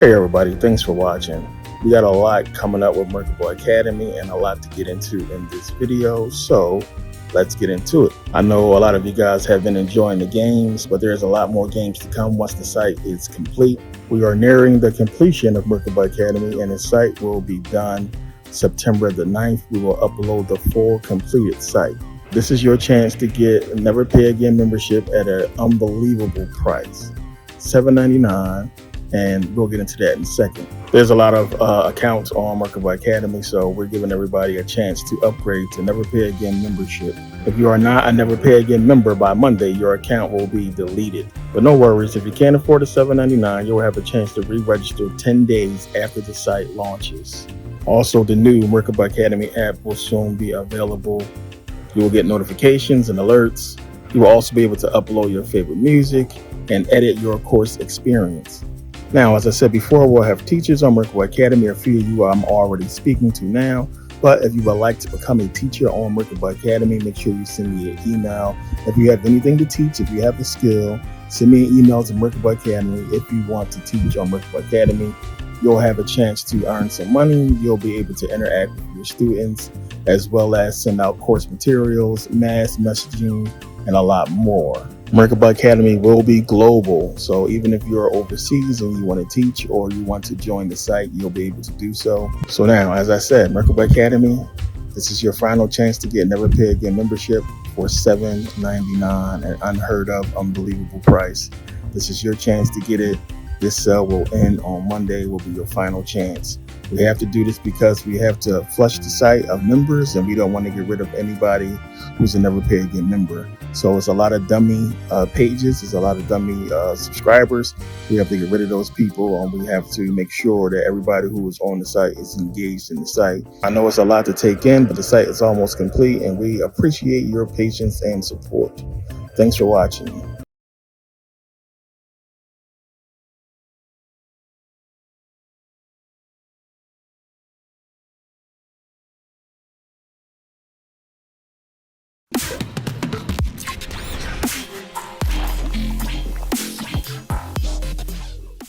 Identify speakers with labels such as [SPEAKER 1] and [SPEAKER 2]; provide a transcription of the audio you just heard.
[SPEAKER 1] Hey everybody, thanks for watching. We got a lot coming up with Merkable Academy and a lot to get into in this video, so let's get into it. I know a lot of you guys have been enjoying the games, but there's a lot more games to come once the site is complete. We are nearing the completion of Merkable Academy and the site will be done September the 9th. We will upload the full completed site. This is your chance to get a Never Pay Again membership at an unbelievable price, $7.99. And we'll get into that in a second. There's a lot of accounts on Merkable Academy, so we're giving everybody a chance to upgrade to Never Pay Again membership. If you are not a Never Pay Again member by Monday, your account will be deleted. But no worries, if you can't afford the $7.99, you'll have a chance to re-register 10 days after the site launches. Also, the new Merkable Academy app will soon be available. You will get notifications and alerts. You will also be able to upload your favorite music and edit your course experience. Now, as I said before, we'll have teachers on Merkable Academy. A few of you I'm already speaking to now. But if you would like to become a teacher on Merkable Academy, make sure you send me an email. If you have anything to teach, if you have the skill, send me an email to Merkable Academy. If you want to teach on Merkable Academy, you'll have a chance to earn some money. You'll be able to interact with your students, as well as send out course materials, mass messaging, and a lot more. Merkable Academy will be global, so even if you're overseas and you want to teach or you want to join the site, you'll be able to do so. So now, as I said, Merkable Academy, this is your final chance to get Never Pay Again membership for $7.99, an unheard of, unbelievable price. This is your chance to get it. This sale will end on Monday, will be your final chance. We have to do this because we have to flush the site of members and we don't want to get rid of anybody who's a Never Pay Again member. So it's a lot of dummy pages, it's a lot of dummy subscribers. We have to get rid of those people and we have to make sure that everybody who is on the site is engaged in the site. I know it's a lot to take in, but the site is almost complete and we appreciate your patience and support. Thanks for watching.